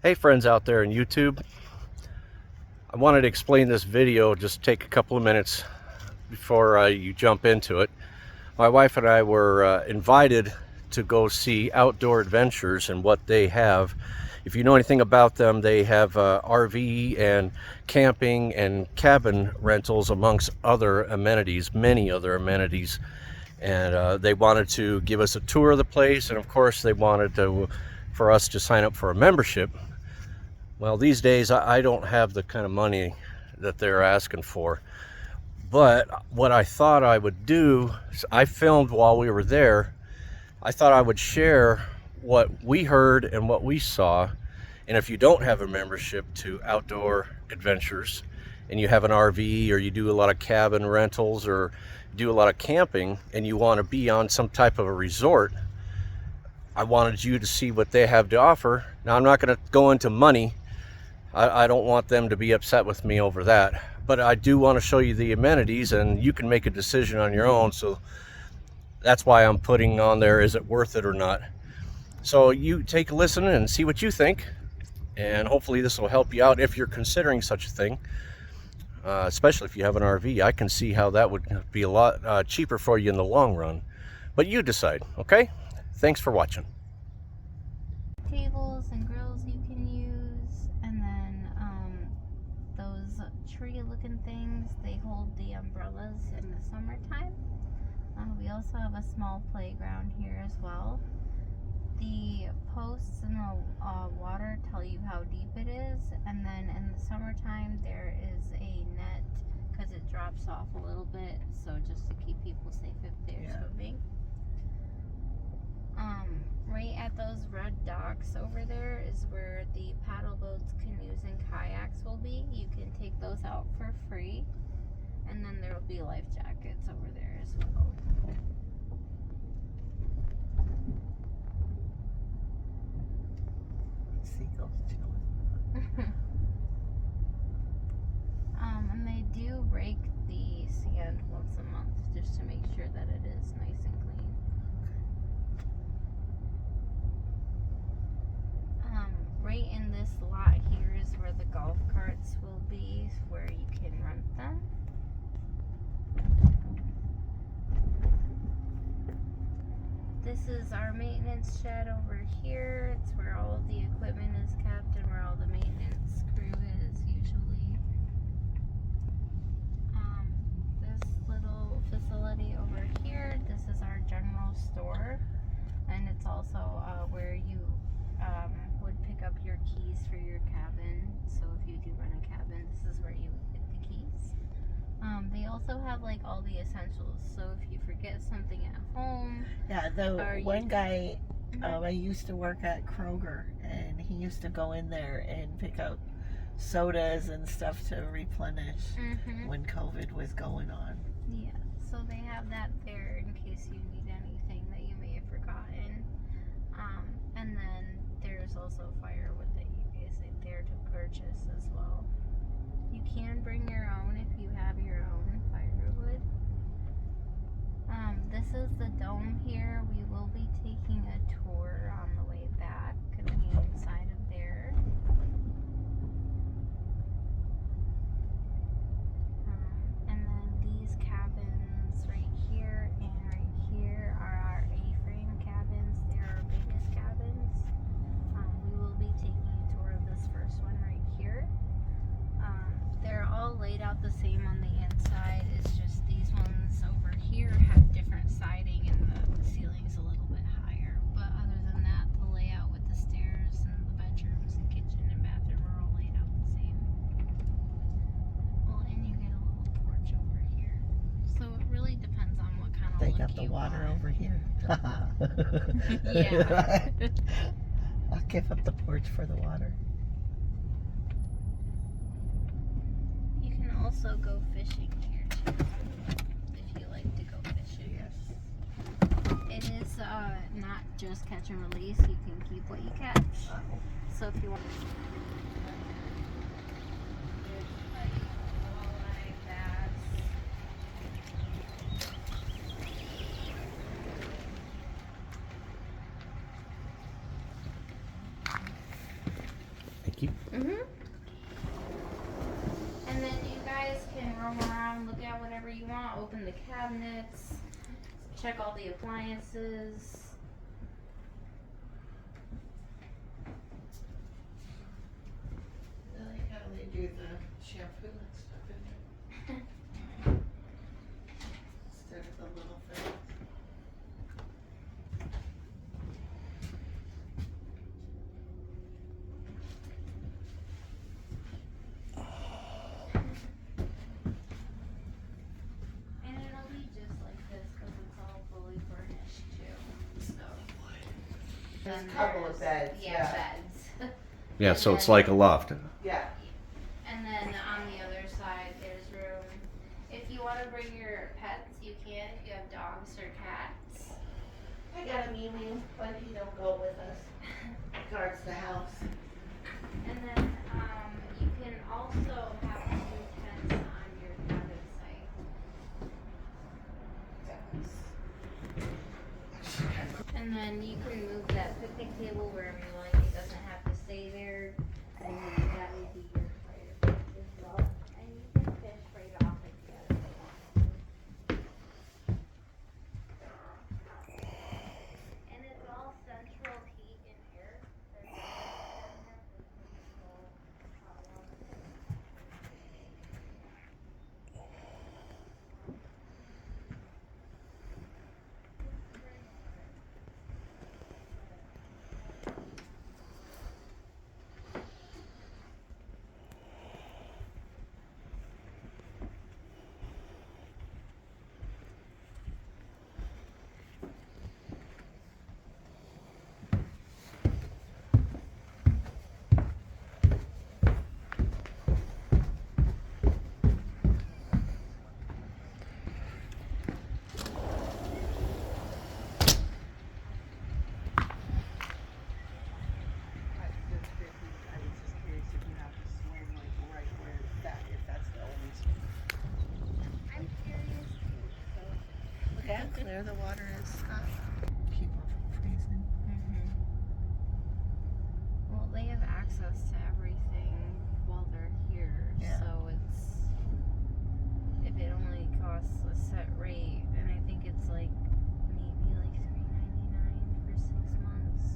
Hey friends out there in YouTube, I wanted to explain this video, just take a couple of minutes before you jump into it. My wife and I were invited to go see Outdoor Adventures and what they have. If you know anything about them, they have RV and camping and cabin rentals amongst other amenities, many other amenities. And they wanted to give us a tour of the place, and of course they wanted for us to sign up for a membership. Well, these days I don't have the kind of money that they're asking for. But what I thought I would do is I filmed while we were there. I thought I would share what we heard and what we saw. And if you don't have a membership to Outdoor Adventures and you have an RV, or you do a lot of cabin rentals or do a lot of camping and you want to be on some type of a resort, I wanted you to see what they have to offer. Now, I'm not going to go into money. I don't want them to be upset with me over that, but I do want to show you the amenities, and you can make a decision on your own. So that's why I'm putting on there, is it worth it or not? So you take a listen and see what you think, and hopefully this will help you out if you're considering such a thing, especially if you have an RV. I can see how that would be a lot cheaper for you in the long run, but you decide. Okay, thanks for watching. Tables and grills you can use, and then those tree looking things, they hold the umbrellas in the summertime. We also have a small playground here as well. The posts in the water tell you how deep it is, and then in the summertime there is a net because it drops off a little bit, so just to keep people safe if they're swimming. Right at those red docks over there is where the paddle boats, canoes, and kayaks will be. You can take those out for free, and then there will be life jackets over there as well. Seagulls chilling. And they do rake the sand once a month just to make sure that it is nice and clean. Right in this lot here is where the golf carts will be, where you can rent them. This is our maintenance shed over here. It's where all of the equipment is kept and where all the maintenance crew is usually. This little facility over here, this is our general store, and it's also where you would pick up your keys for your cabin. So if you do rent a cabin, this is where you get the keys. They also have like all the essentials, so if you forget something at home. Yeah, the one guy, I used to work at Kroger, and he used to go in there and pick up sodas and stuff to replenish when COVID was going on. Yeah, so they have that there in case you need anything that you may have forgotten. And then there's also firewood that is there to purchase as well. You can bring your own if you have your own firewood. This is the dome here. We will be taking a tour on the way back, gonna be inside of there. And then these cabins right here and right here are our A-frame cabins. They're our biggest cabins. We will be taking a tour of this first one right here. They're all laid out the same on the inside. It's just these ones over here have different siding and the ceiling's a little bit higher. But other than that, the layout with the stairs and the bedrooms and kitchen and bathroom are all laid out the same. Well, and you get a little porch over here. So it really depends on what kind of They look got the you water want. over here. Yeah. I'll give up the porch for the water. You can also go fishing here too, if you like to go fishing. Yes. It is not just catch and release. You can keep what you catch. So if you want. Thank you. And then you guys can roam around, look at whatever you want, open the cabinets, check all the appliances. I like how they do the shampoo and stuff in there instead of the little things. And it'll be just like this because it's all fully furnished too. So. There's Then a couple of there's- beds. Yeah, beds. Yeah, And so it's then- like a loft. Yeah. And then on the other side, there's room. If you want to bring your pets, you can. If you have dogs or cats. I got a Mew Mew, but he don't go with us. Guards the house. And then you can also have 2 tents on your cabin site. And then you can move that picnic table wherever you like. It doesn't have to stay there. And then that would be your fire pit as well. And you can fish right off if you guys want to. And it's all central heat and air. There's a vent in there for you to control hot water. I'm curious too. So. Look how clear the water is, Scott. Keep her from freezing. Well, they have access to everything while they're here, Yeah. so it's if it only costs a set rate, and I think it's like maybe like $3.99 for 6 months.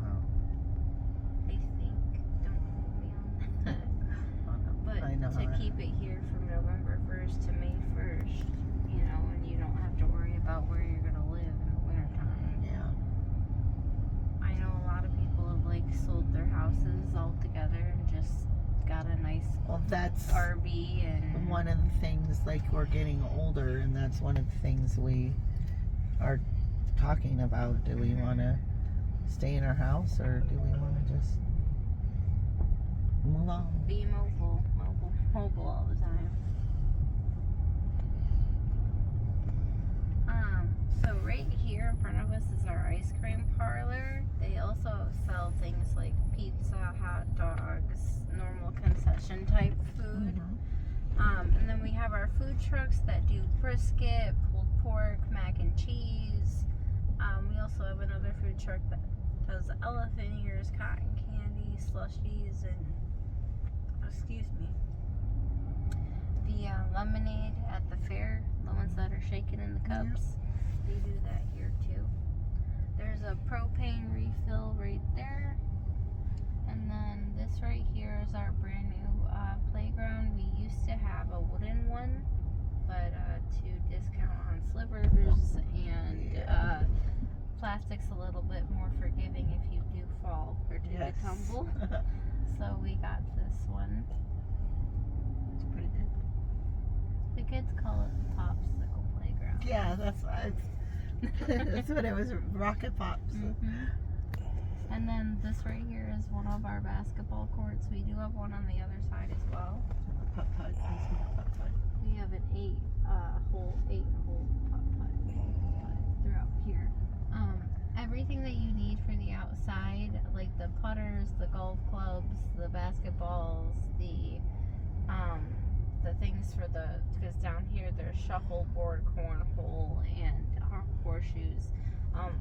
Wow. I think. Don't quote me on that. But I know to how keep it here from November 1st to May 1st, you know, and you don't have to worry about where you're gonna live in the wintertime. Yeah. I know a lot of people have like sold their houses all together and just got a nice Well, that's RV and one of the things, like, we're getting older, and that's one of the things we are talking about. Do we want to stay in our house, or do we want to just move on? be mobile all the time. So right here in front of us is our ice cream parlor. They also sell things like pizza, hot dogs, normal concession type food. And then we have our food trucks that do brisket, pulled pork, mac and cheese. We also have another food truck that does elephant ears, cotton candy, slushies, and the lemonade at the fair, the ones that are shaken in the cups. They do that here too. There's a propane refill right there. And then this right here is our brand new playground. We used to have a wooden one, but to discount on slivers and plastic's a little bit more forgiving if you do fall or do a tumble. So we got this one. It's pretty good. The kids call it the popsicle playground. Yeah, that's what it was. Rocket pops. And then this right here is one of our basketball courts. We do have one on the other side as well. Putt-putt. We have an 8-hole putt-putt throughout here. Everything that you need for the outside, like the putters, the golf clubs, the basketballs, the things for because down here there's shuffleboard, cornhole, and horseshoes.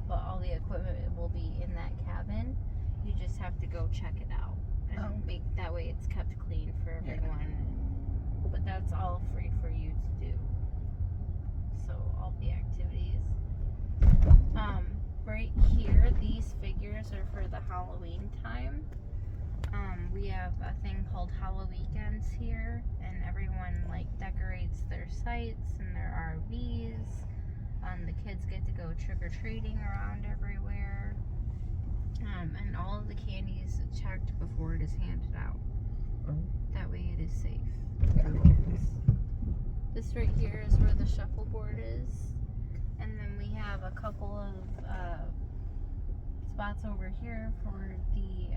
But all the equipment will be in that cabin. You just have to go check it out and Make that way it's kept clean for everyone. But that's all free for you to do. So all the activities. Right here, these figures are for the Halloween time. We have a thing called Halloweekends here, and everyone like decorates their sites and their RVs. The kids get to go trick-or-treating around everywhere. And all of the candy is checked before it is handed out. That way it is safe for the kids. This right here is where the shuffleboard is. And then we have a couple of spots over here for the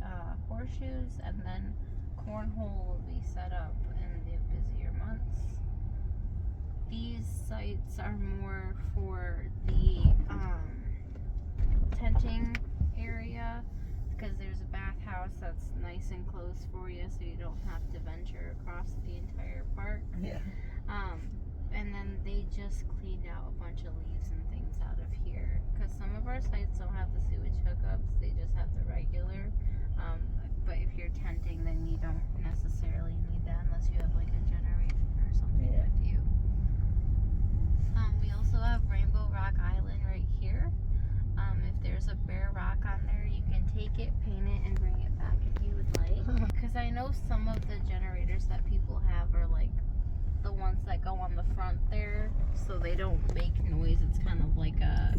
horseshoes, and then cornhole will be set up in the busier months. These sites are more for the tenting area, because there's a bathhouse that's nice and close for you, so you don't have to venture across the entire park. Yeah. And then they just cleaned out a bunch of leaves and things out of here, because some of our sites don't have the sewage hookups, they just have the regular. But if you're tenting, then you don't necessarily need that unless you have like a generator or something with you. We also have Rainbow Rock Island right here. If there's a bare rock on there, you can take it, paint it, and bring it back if you would like. Because I know some of the generators that people have are like the ones that go on the front there, so they don't make noise. It's kind of like a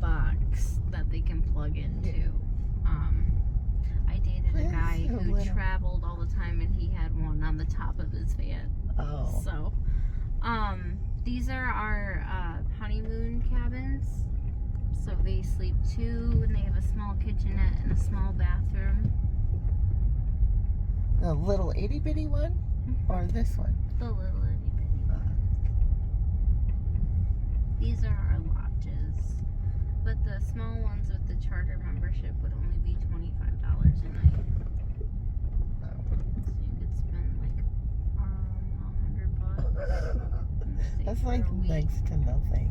box that they can plug into. I dated a guy who traveled all the time, and he had one on the top of his van. Oh. So, these are our honeymoon cabins. So they sleep two, and they have a small kitchenette and a small bathroom. The little itty bitty one, or this one? The little itty bitty one. These are our lodges, but the small ones with the charter membership would only be $25 a night. So you could spend like $100. That's like next to nothing.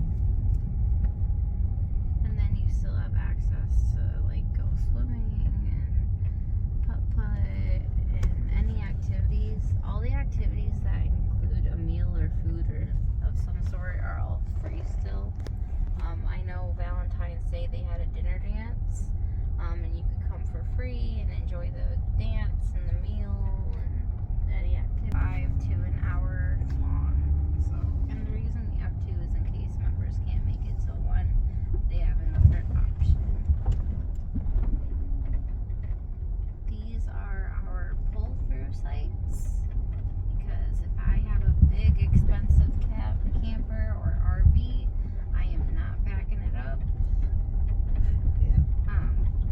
And then you still have access to like go swimming and putt-putt and any activities. All the activities that include a meal or food or of some sort are all free still. I know Valentine's Day they had a dinner dance, and you could come for free and enjoy the dance and the meal and any activity. 5 to an hour long. So, and the reason we have 2 is in case members can't make it till 1, they have another option. These are our pull-through sites, because if I have a big expensive camper or RV, I am not backing it up.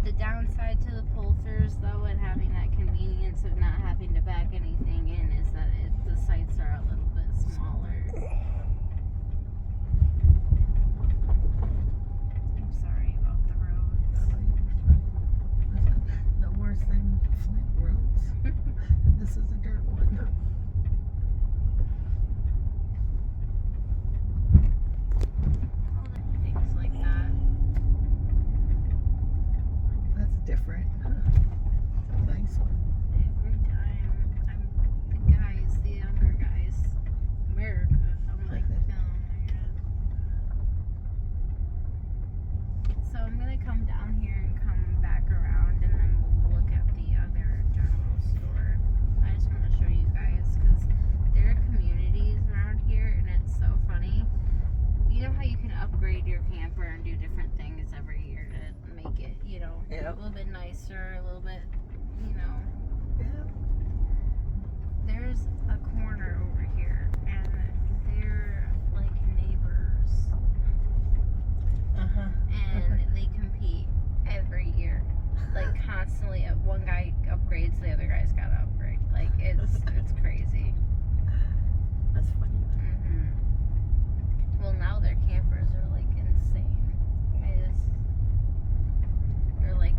The downside to the pull-throughs though, and having that convenience of not having to back anything in, is that the sites are a little bit smaller. I'm sorry about the roads. No worse than Flint roads. This is a dirt one. Things like that. That's different. It's a nice one. Every time the younger guys, America, I'm like, oh my god. So I'm gonna come down here and come back around, and then we'll look at the other general store. I just want to show you guys, because there are communities around here, and it's so funny. You know how you can upgrade your camper and do different things every year to make it, a little bit nicer, a little bit, There's a corner over here, and they're like neighbors, and they compete every year, like constantly. One guy upgrades, the other guy's got to upgrade. Like it's crazy. That's funny. Well, now their campers are like insane. They're like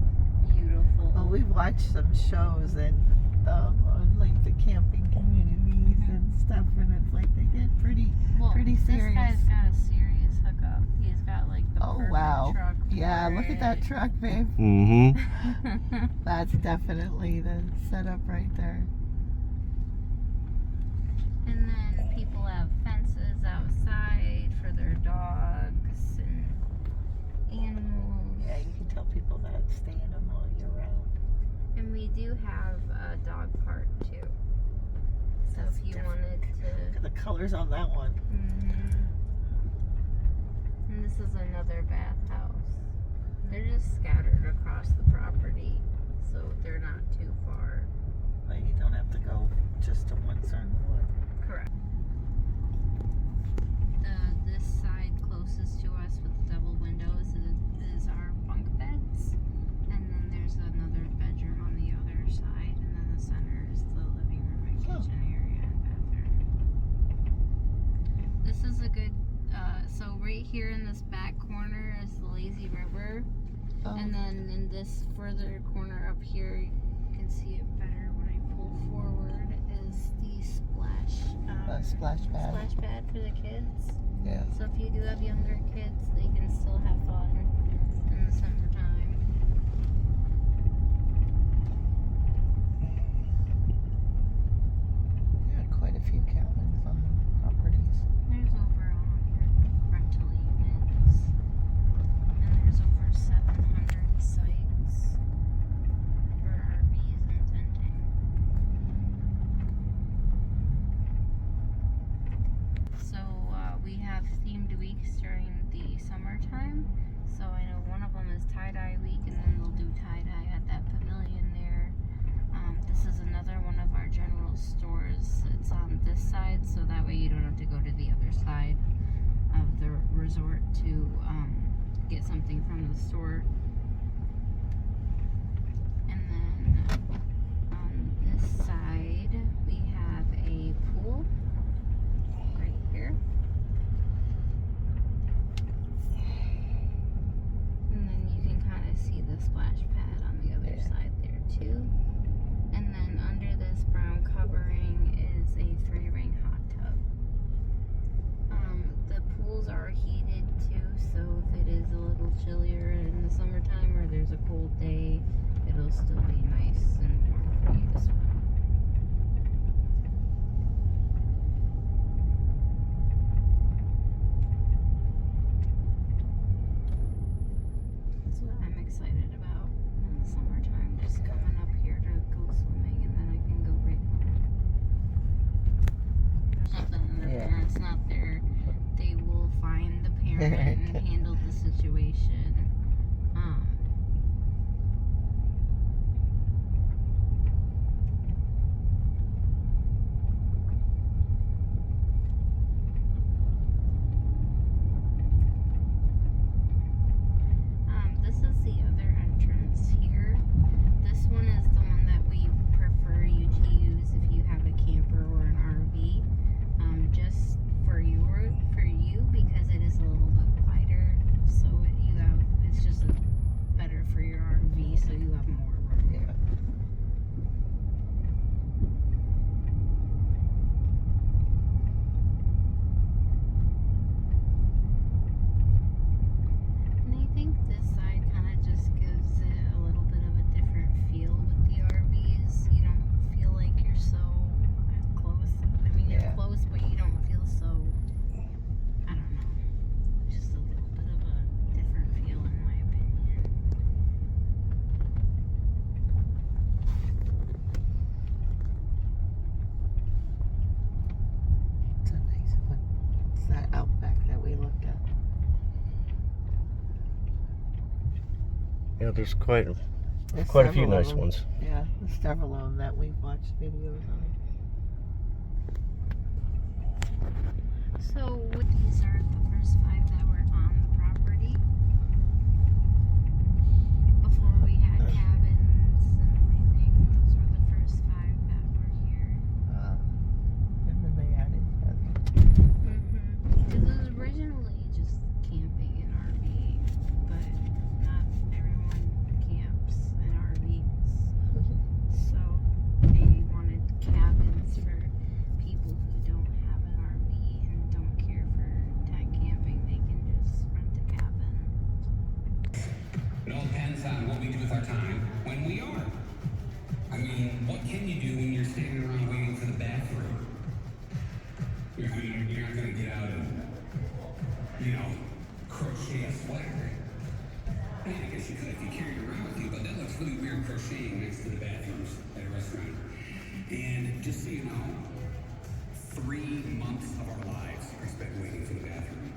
beautiful. Well, we've watched some shows and on like the camping communities and stuff, and it's like they get pretty serious. This guy's got a serious hookup. He's got like the Oh, perfect wow. truck. Yeah, look at that truck, babe. Mm-hmm. That's definitely the setup right there. And then people have fences outside for their dogs and animals. Yeah, you can tell people that stay in them all year round. And we do have a dog park too. So That's if you different. wanted Look to. at the colors on that one. And this is another bathhouse. They're just scattered across the property, so they're not too far. But you don't have to go just to one certain one. Correct. This side closest to us with the double windows is our bunk beds. And then there's another bedroom on the other side. And then the center is the living room and kitchen area and bathroom. This is a good, so right here in this back corner is the lazy river. Oh. And then in this further corner up here, you can see it better when I pull forward, is the Splash pad. splash pad for the kids. Yeah. So if you do have younger kids, they can still have fun in the summertime. Yeah, quite a few cabins on the properties. There's over 100 rental units, and there's over 700 sites for RVs and tenting. So we have themed weeks during the summertime. So I know one of them is tie-dye week, and then they'll do tie-dye at that pavilion there. This is another one of our general stores. It's on this side, so that way you don't have to go to the other side of the resort to get something from the store. And then on this side, we have a pool right here. And then you can kind of see the splash pad on the other side there too. And then under this brown covering is a 3-ring hot tub. The pools are heated too, so if it is a little chillier in the summertime or there's a cold day, it'll still be nice and warm for you to swim. That's what I'm excited about in the summertime, just coming up here to go swimming, and then I can go right home. There's nothing, and their parent's not there. They will find the parent and handle the situation. This is the other entrance here. This one is the one that we prefer you to use if you have a camper or an RV. Just for you because it is a little bit wider, so it's just better for your RV, so you have more room. Yeah. And I think this side kind of just gives it a little bit of a different feel with the RVs. You don't feel like you're so close. I mean, you're close, but you don't feel so, I don't know, just a little bit of a different feel in my opinion. It's a nice one. It's that Outback that we looked at. Yeah, there's quite a There's few several of nice them. ones. Yeah, there's several of them that we've watched videos on. So these are the first 5 that were on the property. Before we had cabins and everything, those were the first 5 that were here. And then they added others. Because it was originally just camping and RVing, but not everyone camps in RVs. So they wanted cabins for people who don't have an RV and don't care for tent camping. They can just rent experience to the bathrooms at a restaurant. And just so you know, 3 months of our lives are spent waiting for the bathroom.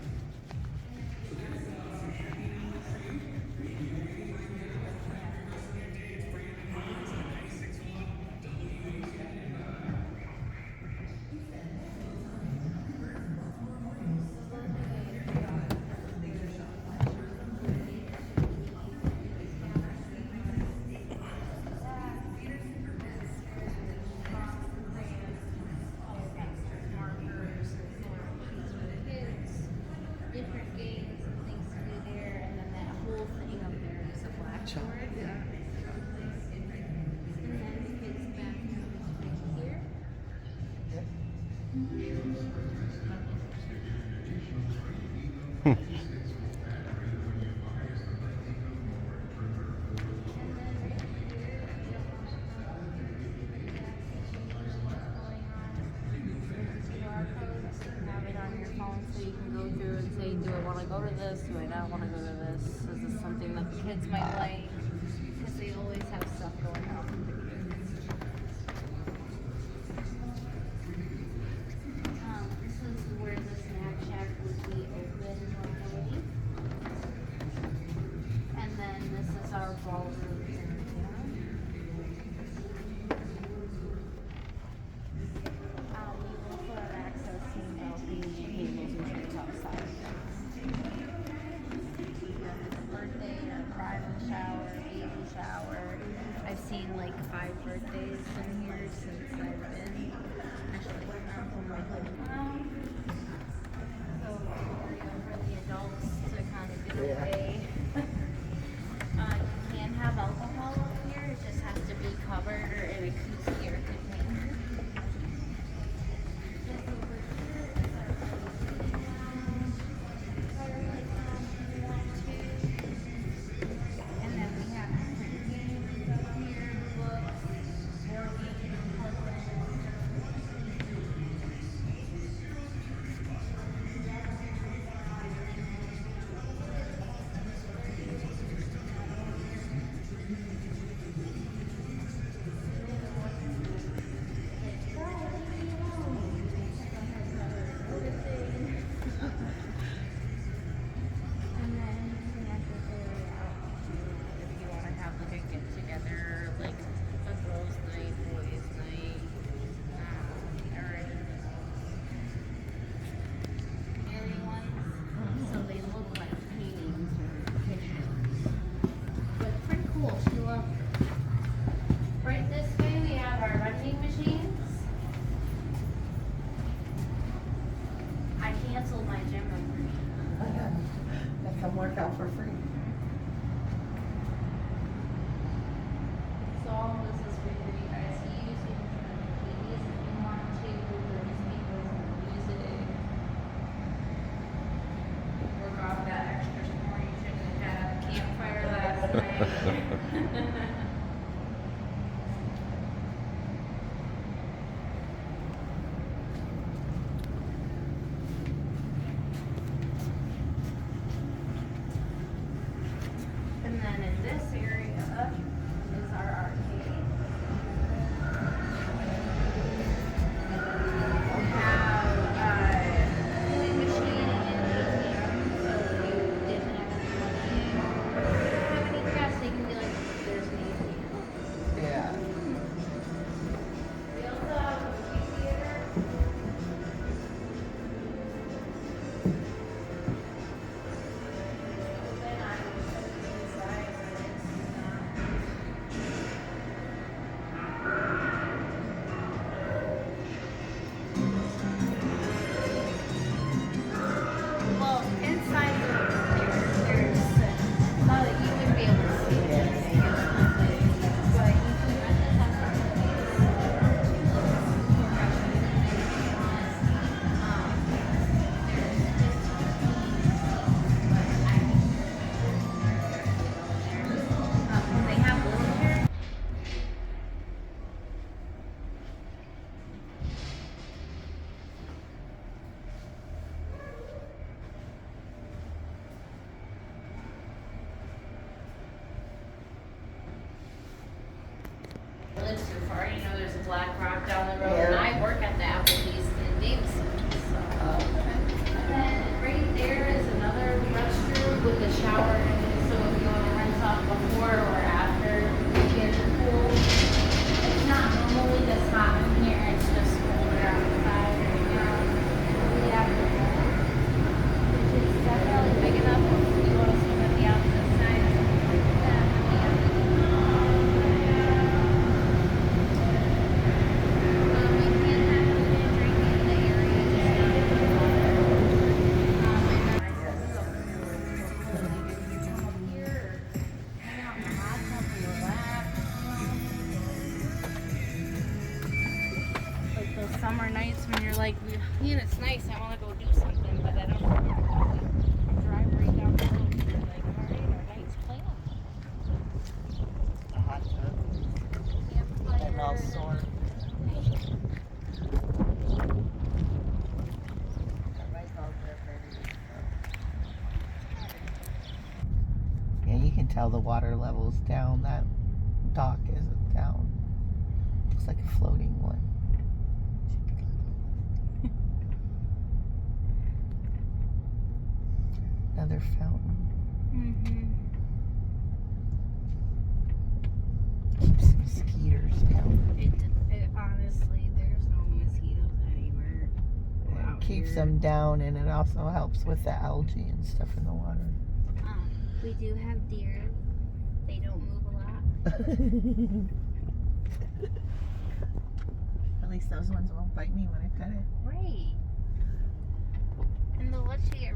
Different games and things to do there, and then that whole thing up there is a blackboard. And then the kids' bathroom is right here. Have it on your phone so you can go through and say, do I want to go to this? Do I not want to go to this? Is this something that the kids might like? Because they always have stuff going on. This is where the snack shack would be open normally. And then this is our ballroom area. We also have access to balconies, tables, and chairs outside. Birthday or bridal shower, baby shower. I've seen like 5 birthdays in here since I've been. Actually, from my home. So area for the adults to kind of get away. You can have alcohol up here. It just has to be covered or in a koozie or container. And then we have different games up here, books, board games, puzzles. live too far. You know, there's a Black Rock down the road, Yeah. and I work at the Applebee's in Davidson. So. And then right there is another restroom with a shower in it. So if you want to rinse off before or after you get the pool, it's not normally this hot in here. It's just colder outside. Yeah. It's definitely big enough if you want to swim at the opposite side or something like that. We can have food and drink in the area, just not in the water. Here, hang out in the hot tub and relax. Like those summer nights when you're like, man, it's nice, I want to go do something, but I don't know where to go. Drive right down the road and you're like, all right, our night's planned. The hot tub. And all sore. Yeah, you can tell the water level's down. That dock isn't down. Looks like a floating one. Another fountain. Keeps mosquitoes down. It honestly, there's no mosquitoes anywhere. It keeps them down, and it also helps with the algae and stuff in the water. We do have deer. They don't move a lot. At least those ones won't bite me when I pet it. Right. And they'll let you get